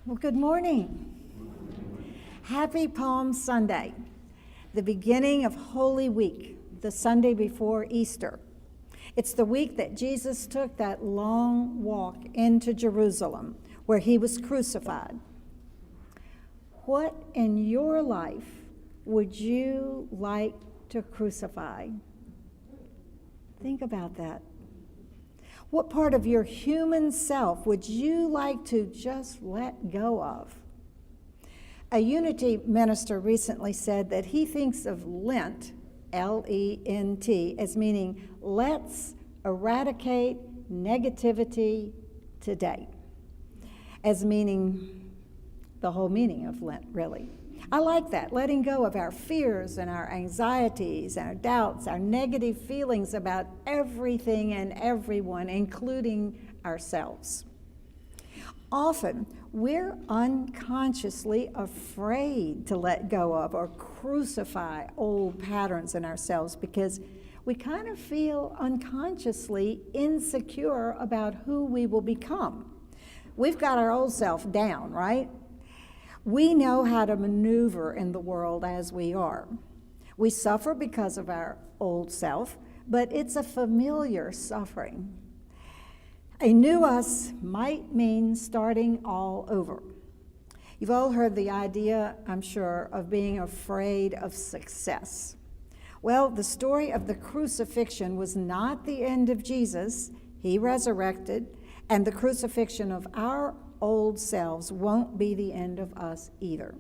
Well, good morning. Happy Palm Sunday, the beginning of Holy Week, the Sunday before Easter. It's the week that Jesus took that long walk into Jerusalem where he was crucified. What in your life would you like to crucify? Think about that. What part of your human self would you like to just let go of? A Unity minister recently said that he thinks of Lent, L-E-N-T, as meaning let's eradicate negativity today, as meaning the whole meaning of Lent, really. I like that, letting go of our fears and our anxieties, our doubts, our negative feelings about everything and everyone, including ourselves. Often, we're unconsciously afraid to let go of or crucify old patterns in ourselves because we kind of feel unconsciously insecure about who we will become. We've got our old self down, right? We know how to maneuver in the world as we are. We suffer because of our old self, but it's a familiar suffering. A new us might mean starting all over. You've all heard the idea, I'm sure, of being afraid of success. Well, the story of the crucifixion was not the end of Jesus. He resurrected, and the crucifixion of our old selves won't be the end of us either.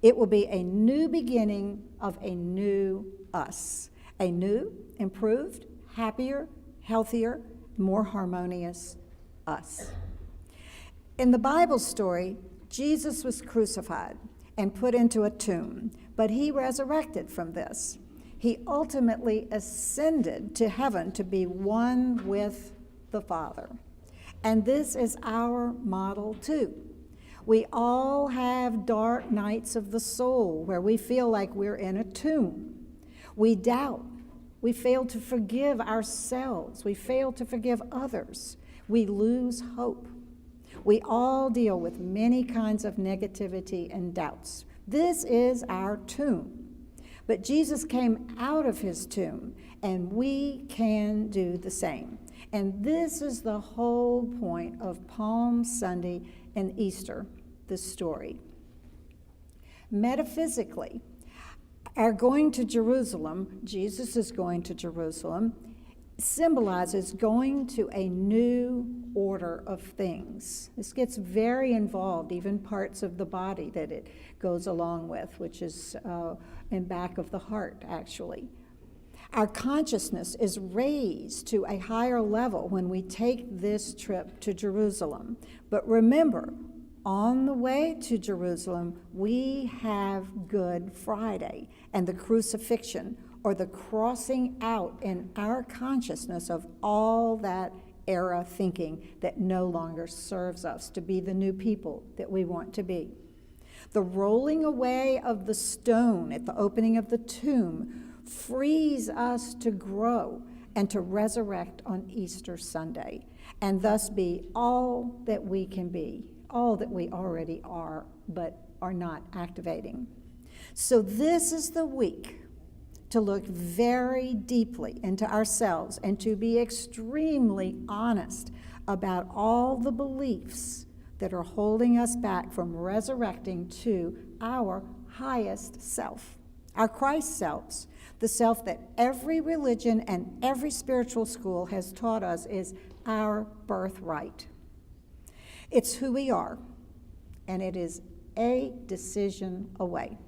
It will be a new beginning of a new us, a new, improved, happier, healthier, more harmonious us. In the Bible story, Jesus was crucified and put into a tomb, but he resurrected from this. He ultimately ascended to heaven to be one with the Father. And this is our model too. We all have dark nights of the soul where we feel like we're in a tomb. We doubt. We fail to forgive ourselves. We fail to forgive others. We lose hope. We all deal with many kinds of negativity and doubts. This is our tomb. But Jesus came out of his tomb, and we can do the same. And this is the whole point of Palm Sunday and Easter, the story. Metaphysically, our going to Jerusalem, Jesus is going to Jerusalem, symbolizes going to a new order of things. This gets very involved, even parts of the body that it goes along with, which is in back of the heart, actually. Our consciousness is raised to a higher level when we take this trip to Jerusalem. But remember, on the way to Jerusalem, we have Good Friday and the crucifixion, or the crossing out in our consciousness of all that era thinking that no longer serves us to be the new people that we want to be. The rolling away of the stone at the opening of the tomb frees us to grow and to resurrect on Easter Sunday, and thus be all that we can be, all that we already are, but are not activating. So this is the week to look very deeply into ourselves and to be extremely honest about all the beliefs that are holding us back from resurrecting to our highest self, our Christ selves, the self that every religion and every spiritual school has taught us is our birthright. It's who we are, and it is a decision away.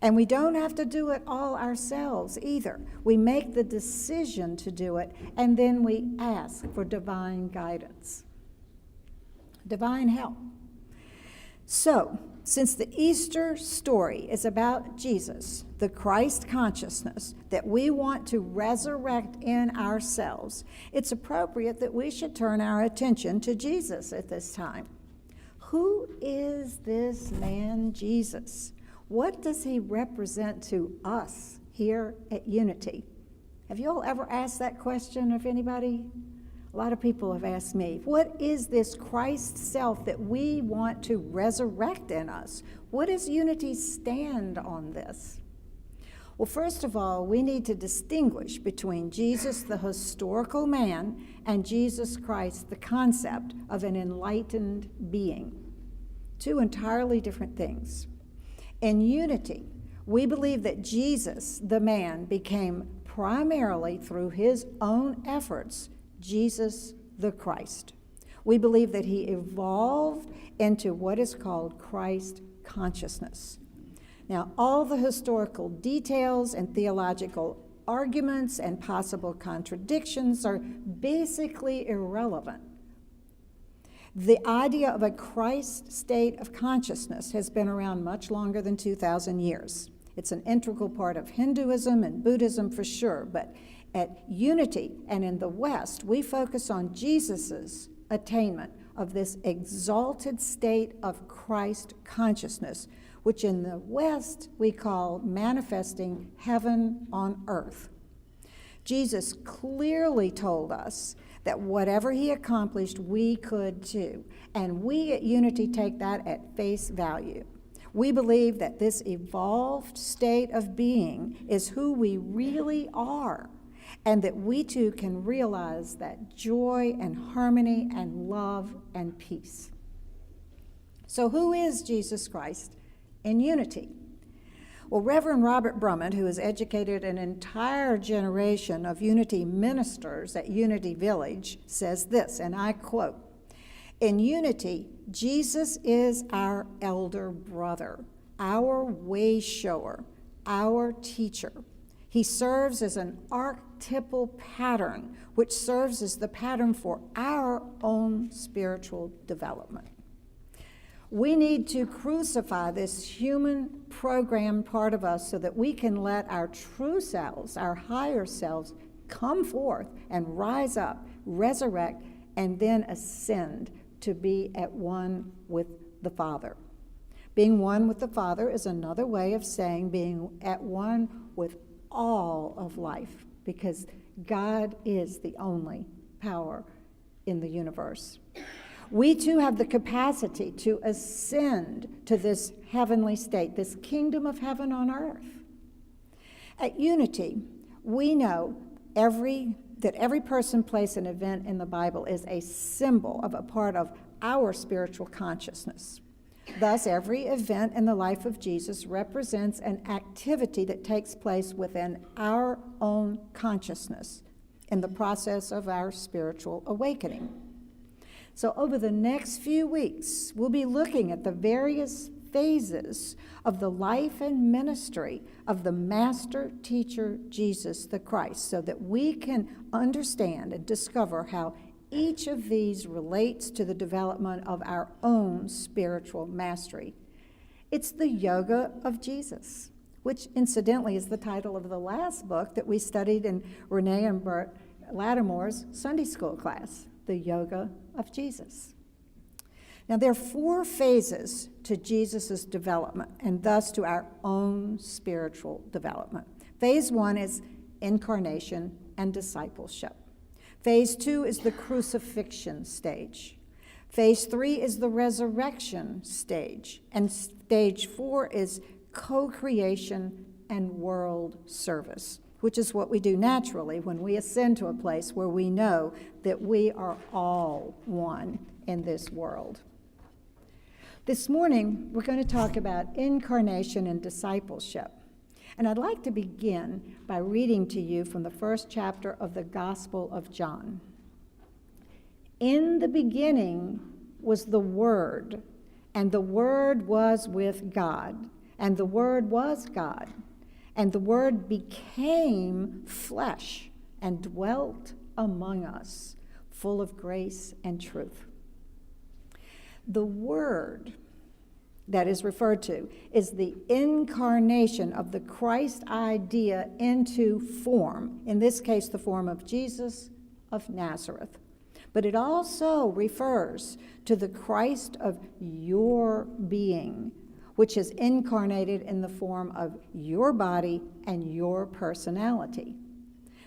And we don't have to do it all ourselves either. We make the decision to do it, and then we ask for divine guidance, divine help. So, since the Easter story is about Jesus, the Christ consciousness that we want to resurrect in ourselves, it's appropriate that we should turn our attention to Jesus at this time. Who is this man Jesus? What does he represent to us here at Unity? Have you all ever asked that question of anybody? A lot of people have asked me, what is this Christ self that we want to resurrect in us? What does unity stand on this? Well, first of all, we need to distinguish between Jesus, the historical man, and Jesus Christ, the concept of an enlightened being. Two entirely different things. In unity, we believe that Jesus, the man, became primarily through his own efforts, Jesus the Christ. We believe that he evolved into what is called Christ consciousness. Now, all the historical details and theological arguments and possible contradictions are basically irrelevant. The idea of a Christ state of consciousness has been around much longer than 2,000 years. It's an integral part of Hinduism and Buddhism for sure, but at Unity and in the West, we focus on Jesus's attainment of this exalted state of Christ consciousness, which in the West we call manifesting heaven on earth. Jesus clearly told us that whatever he accomplished, we could too. And we at Unity take that at face value. We believe that this evolved state of being is who we really are, and that we too can realize that joy and harmony and love and peace. So who is Jesus Christ in Unity? Well, Reverend Robert Brummett, who has educated an entire generation of Unity ministers at Unity Village, says this, and I quote, "In Unity, Jesus is our elder brother, our way shower, our teacher. He serves as an archetypal pattern, which serves as the pattern for our own spiritual development." We need to crucify this human programmed part of us so that we can let our true selves, our higher selves, come forth and rise up, resurrect, and then ascend to be at one with the Father. Being one with the Father is another way of saying being at one with all of life, because God is the only power in the universe. We too have the capacity to ascend to this heavenly state, this kingdom of heaven on earth. At Unity, we know that every person, place, and event in the Bible is a symbol of a part of our spiritual consciousness. Thus, every event in the life of Jesus represents an activity that takes place within our own consciousness in the process of our spiritual awakening. So over the next few weeks, we'll be looking at the various phases of the life and ministry of the master teacher, Jesus the Christ, so that we can understand and discover how each of these relates to the development of our own spiritual mastery. It's the yoga of Jesus, which incidentally is the title of the last book that we studied in Renee and Bert Lattimore's Sunday school class, the yoga of Jesus. Now, there are 4 phases to Jesus' development, and thus to our own spiritual development. Phase 1 is incarnation and discipleship. Phase 2 is the crucifixion stage. Phase 3 is the resurrection stage. And stage 4 is co-creation and world service, which is what we do naturally when we ascend to a place where we know that we are all one in this world. This morning, we're going to talk about incarnation and discipleship. And I'd like to begin by reading to you from the first chapter of the Gospel of John. "In the beginning was the Word, and the Word was with God, and the Word was God. And the Word became flesh and dwelt among us, full of grace and truth." The Word that is referred to is the incarnation of the Christ idea into form, in this case, the form of Jesus of Nazareth. But it also refers to the Christ of your being, which is incarnated in the form of your body and your personality.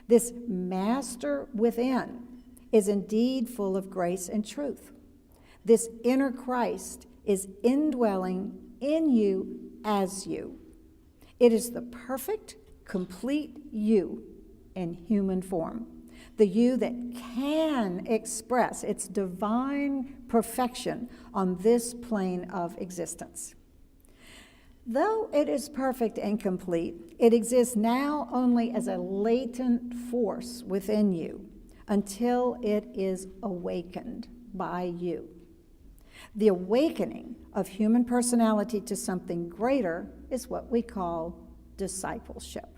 This master within is indeed full of grace and truth. This inner Christ is indwelling in you as you. It is the perfect, complete you in human form, the you that can express its divine perfection on this plane of existence. Though it is perfect and complete, it exists now only as a latent force within you until it is awakened by you. The awakening of human personality to something greater is what we call discipleship.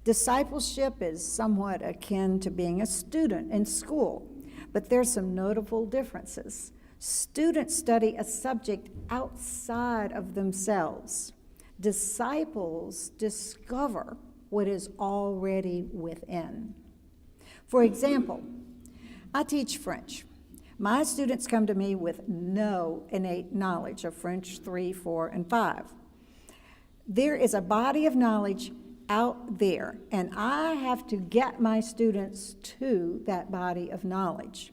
Discipleship is somewhat akin to being a student in school, but there's some notable differences. Students study a subject outside of themselves. Disciples discover what is already within. For example, I teach French. My students come to me with no innate knowledge of French 3, 4, and 5. There is a body of knowledge out there, and I have to get my students to that body of knowledge.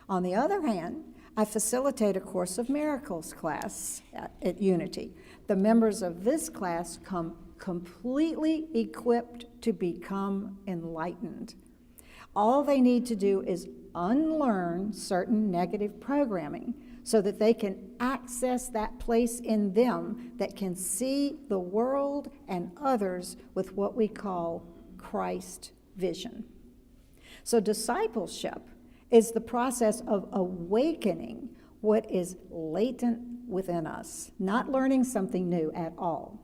On the other hand, I facilitate a Course of Miracles class at Unity. The members of this class come completely equipped to become enlightened. All they need to do is unlearn certain negative programming so that they can access that place in them that can see the world and others with what we call Christ vision. So discipleship is the process of awakening what is latent within us, not learning something new at all.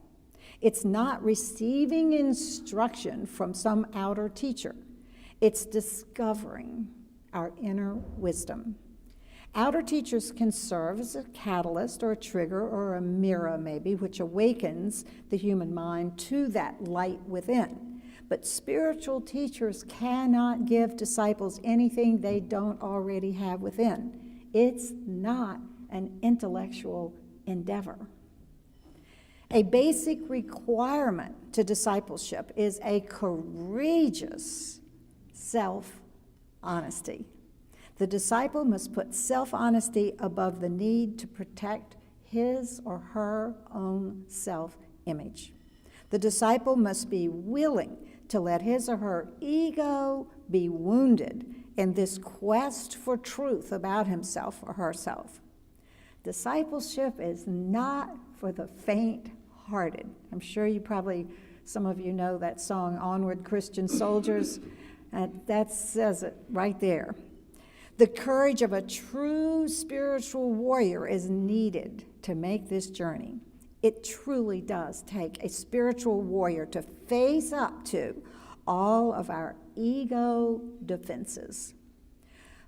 It's not receiving instruction from some outer teacher. It's discovering our inner wisdom. Outer teachers can serve as a catalyst or a trigger or a mirror maybe, which awakens the human mind to that light within. But spiritual teachers cannot give disciples anything they don't already have within. It's not an intellectual endeavor. A basic requirement to discipleship is a courageous self-honesty. The disciple must put self-honesty above the need to protect his or her own self-image. The disciple must be willing to let his or her ego be wounded in this quest for truth about himself or herself. Discipleship is not for the faint-hearted. I'm sure some of you know that song, Onward Christian Soldiers. That says it right there. The courage of a true spiritual warrior is needed to make this journey. It truly does take a spiritual warrior to face up to all of our ego defenses.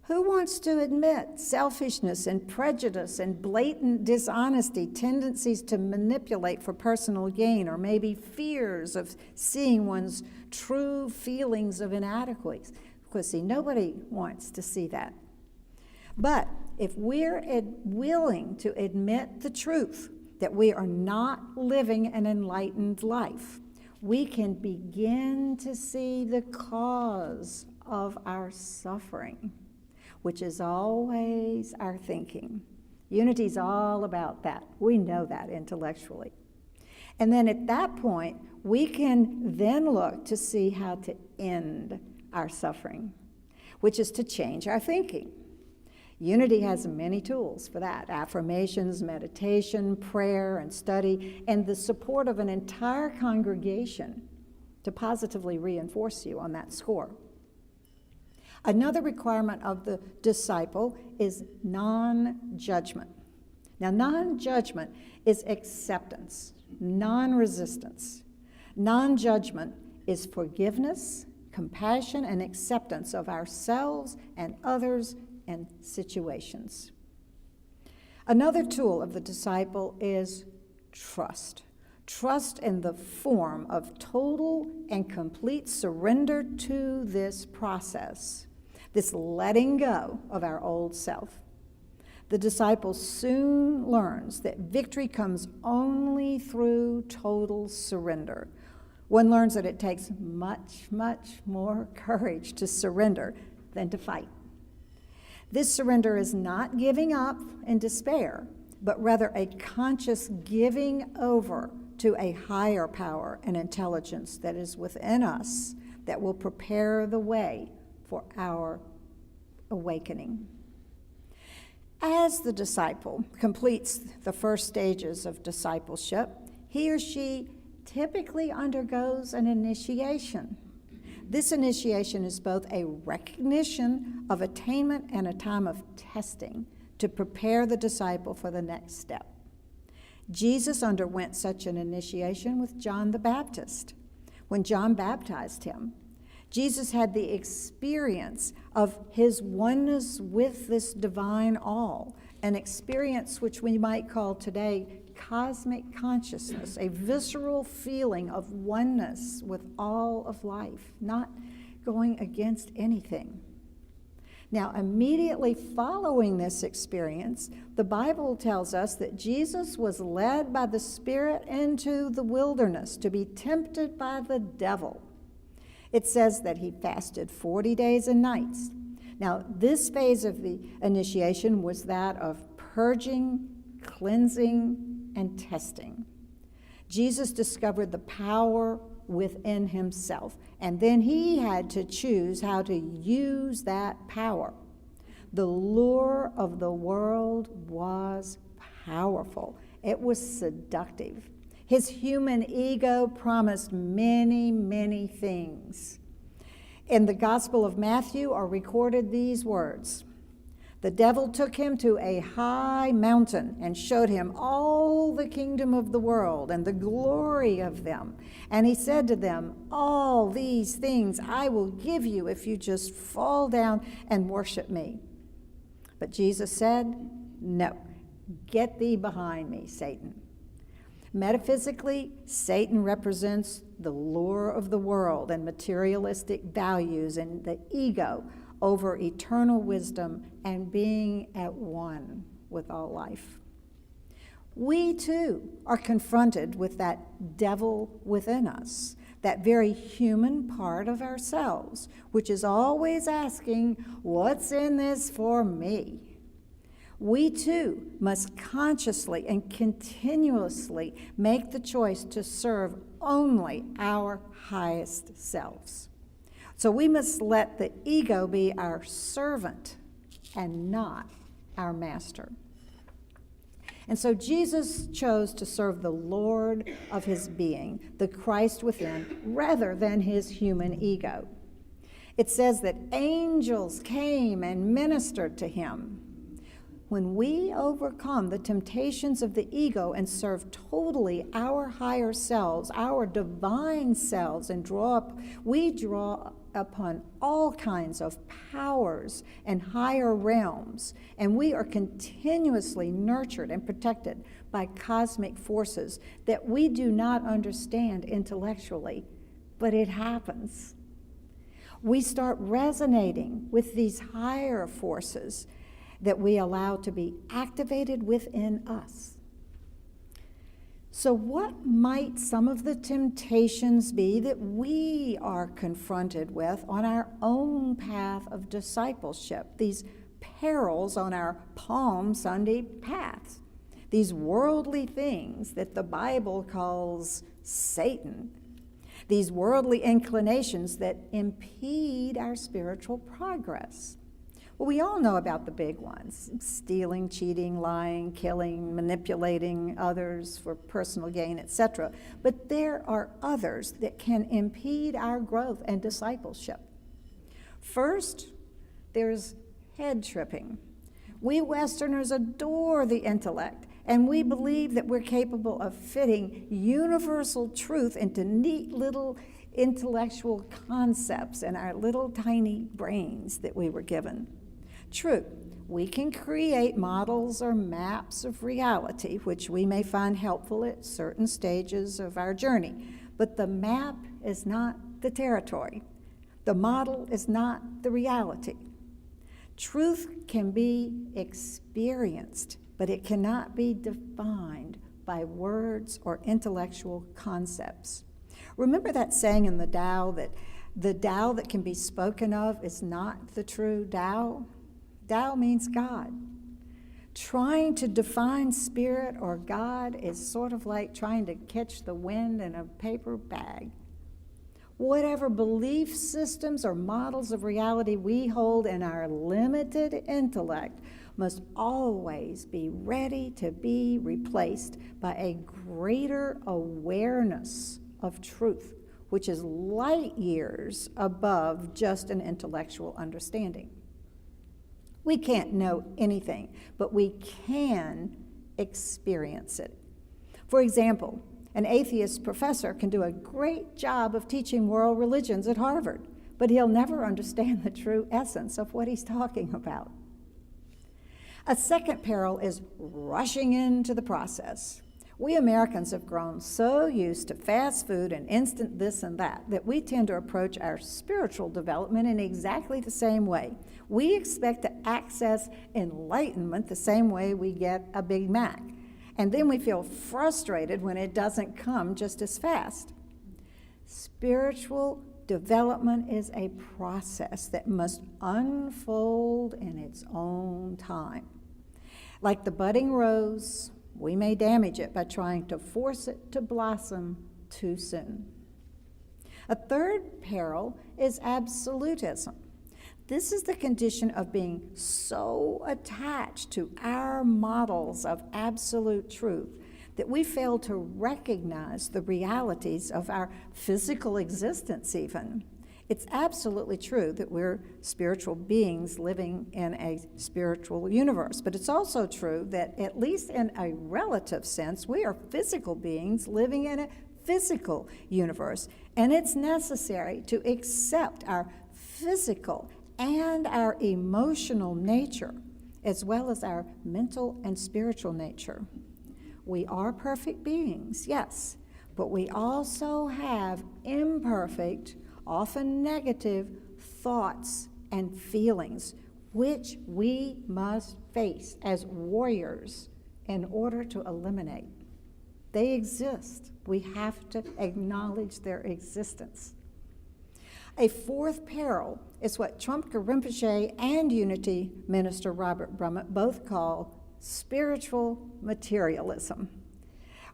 Who wants to admit selfishness and prejudice and blatant dishonesty, tendencies to manipulate for personal gain, or maybe fears of seeing one's true feelings of inadequacy? Because, see, nobody wants to see that. But if we're willing to admit the truth that we are not living an enlightened life, we can begin to see the cause of our suffering, which is always our thinking. Unity's all about that. We know that intellectually. And then at that point, we can then look to see how to end our suffering, which is to change our thinking. Unity has many tools for that: affirmations, meditation, prayer, and study, and the support of an entire congregation to positively reinforce you on that score. Another requirement of the disciple is non-judgment. Now, non-judgment is acceptance, non-resistance. Non-judgment is forgiveness, compassion, and acceptance of ourselves and others and situations. Another tool of the disciple is trust. Trust in the form of total and complete surrender to this process, this letting go of our old self. The disciple soon learns that victory comes only through total surrender. One learns that it takes much, much more courage to surrender than to fight. This surrender is not giving up in despair, but rather a conscious giving over to a higher power and intelligence that is within us that will prepare the way for our awakening. As the disciple completes the first stages of discipleship, he or she typically undergoes an initiation. This initiation is both a recognition of attainment and a time of testing to prepare the disciple for the next step. Jesus underwent such an initiation with John the Baptist. When John baptized him, Jesus had the experience of his oneness with this divine all, an experience which we might call today cosmic consciousness, a visceral feeling of oneness with all of life, not going against anything. Now, immediately following this experience, the Bible tells us that Jesus was led by the Spirit into the wilderness to be tempted by the devil. It says that he fasted 40 days and nights. Now, this phase of the initiation was that of purging, cleansing, and testing. Jesus discovered the power within himself, and then he had to choose how to use that power. The lure of the world was powerful. It was seductive. His human ego promised many, many things. In the Gospel of Matthew are recorded these words: "The devil took him to a high mountain and showed him all the kingdom of the world and the glory of them. And he said to them, 'All these things I will give you if you just fall down and worship me.' But Jesus said, 'No, get thee behind me, Satan.'" Metaphysically, Satan represents the lure of the world and materialistic values and the ego over eternal wisdom and being at one with all life. We too are confronted with that devil within us, that very human part of ourselves, which is always asking, "What's in this for me?" We too must consciously and continuously make the choice to serve only our highest selves. So we must let the ego be our servant and not our master. And so Jesus chose to serve the Lord of his being, the Christ within, rather than his human ego. It says that angels came and ministered to him. When we overcome the temptations of the ego and serve totally our higher selves, our divine selves, and we draw upon all kinds of powers and higher realms, and we are continuously nurtured and protected by cosmic forces that we do not understand intellectually, but it happens. We start resonating with these higher forces that we allow to be activated within us. So what might some of the temptations be that we are confronted with on our own path of discipleship, these perils on our Palm Sunday paths, these worldly things that the Bible calls Satan, these worldly inclinations that impede our spiritual progress? Well, we all know about the big ones: stealing, cheating, lying, killing, manipulating others for personal gain, etc. But there are others that can impede our growth and discipleship. First, there's head tripping. We Westerners adore the intellect, and we believe that we're capable of fitting universal truth into neat little intellectual concepts in our little tiny brains that we were given. True, we can create models or maps of reality, which we may find helpful at certain stages of our journey, but the map is not the territory. The model is not the reality. Truth can be experienced, but it cannot be defined by words or intellectual concepts. Remember that saying in the Tao that The Tao that can be spoken of is not the true Tao. Tao means God. Trying to define spirit or God is sort of like trying to catch the wind in a paper bag. Whatever belief systems or models of reality we hold in our limited intellect must always be ready to be replaced by a greater awareness of truth, which is light years above just an intellectual understanding. We can't know anything, but we can experience it. For example, an atheist professor can do a great job of teaching world religions at Harvard, but he'll never understand the true essence of what he's talking about. A second peril is rushing into the process. We Americans have grown so used to fast food and instant this and that we tend to approach our spiritual development in exactly the same way. We expect to access enlightenment the same way we get a Big Mac, and then we feel frustrated when it doesn't come just as fast. Spiritual development is a process that must unfold in its own time. Like the budding rose, we may damage it by trying to force it to blossom too soon. A third peril is absolutism. This is the condition of being so attached to our models of absolute truth that we fail to recognize the realities of our physical existence even. It's absolutely true that we're spiritual beings living in a spiritual universe, but it's also true that, at least in a relative sense, we are physical beings living in a physical universe, and it's necessary to accept our physical and our emotional nature, as well as our mental and spiritual nature. We are perfect beings, yes, but we also have imperfect, often negative, thoughts and feelings, which we must face as warriors in order to eliminate. They exist. We have to acknowledge their existence. A fourth peril is what Trungpa Rinpoche and Unity Minister Robert Brummett both call spiritual materialism.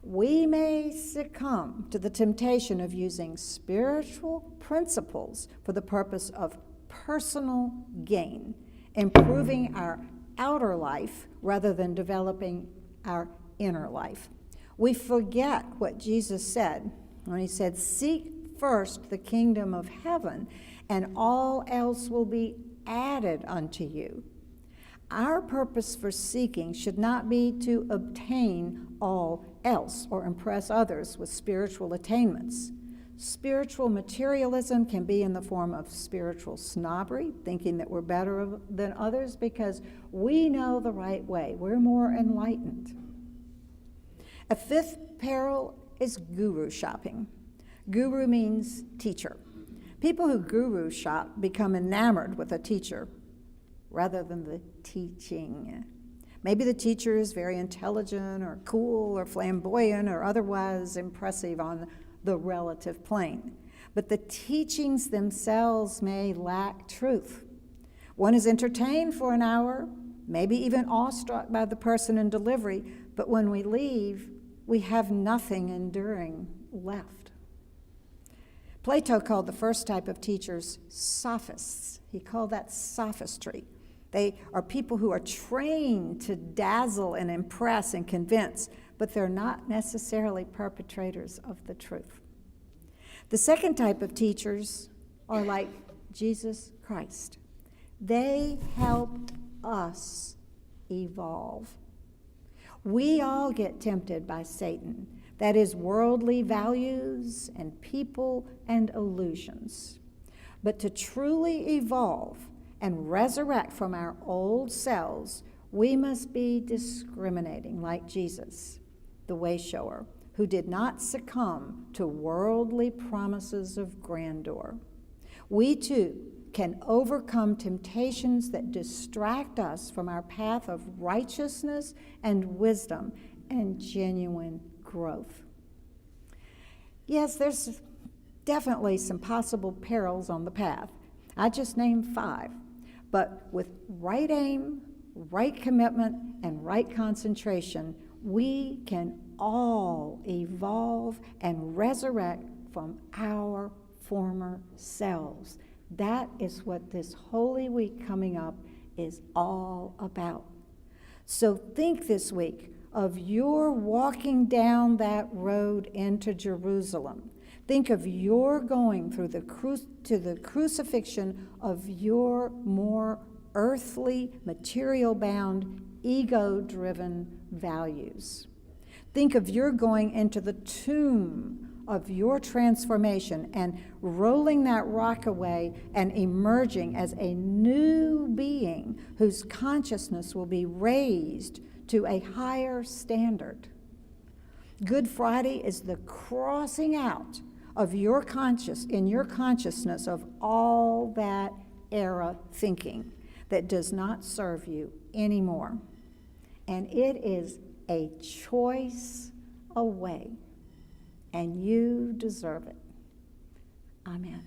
We may succumb to the temptation of using spiritual principles for the purpose of personal gain, improving our outer life rather than developing our inner life. We forget what Jesus said when he said, "Seek first the kingdom of heaven, and all else will be added unto you." Our purpose for seeking should not be to obtain all else or impress others with spiritual attainments. Spiritual materialism can be in the form of spiritual snobbery, thinking that we're better than others because we know the right way. We're more enlightened. A fifth peril is guru shopping. Guru means teacher. People who guru shop become enamored with a teacher rather than the teaching. Maybe the teacher is very intelligent or cool or flamboyant or otherwise impressive on the relative plane, but the teachings themselves may lack truth. One is entertained for an hour, maybe even awestruck by the person in delivery, but when we leave, we have nothing enduring left. Plato called the first type of teachers sophists. He called that sophistry. They are people who are trained to dazzle and impress and convince, but they're not necessarily perpetrators of the truth. The second type of teachers are like Jesus Christ. They help us evolve. We all get tempted by Satan, that is, worldly values and people and illusions. But to truly evolve and resurrect from our old selves, we must be discriminating like Jesus, the way shower, who did not succumb to worldly promises of grandeur. We too can overcome temptations that distract us from our path of righteousness and wisdom and genuine growth. Yes, there's Definitely some possible perils on the path. I just named 5. But with right aim, right commitment, and right concentration, we can all evolve and resurrect from our former selves. That is what this Holy Week coming up is all about. So think this week of your walking down that road into Jerusalem. Think of your going through to the crucifixion of your more earthly, material-bound, ego-driven values. Think of your going into the tomb of your transformation and rolling that rock away and emerging as a new being whose consciousness will be raised to a higher standard. Good Friday is the crossing out of your consciousness of all that era thinking that does not serve you anymore. And it is a choice away, and you deserve it. Amen.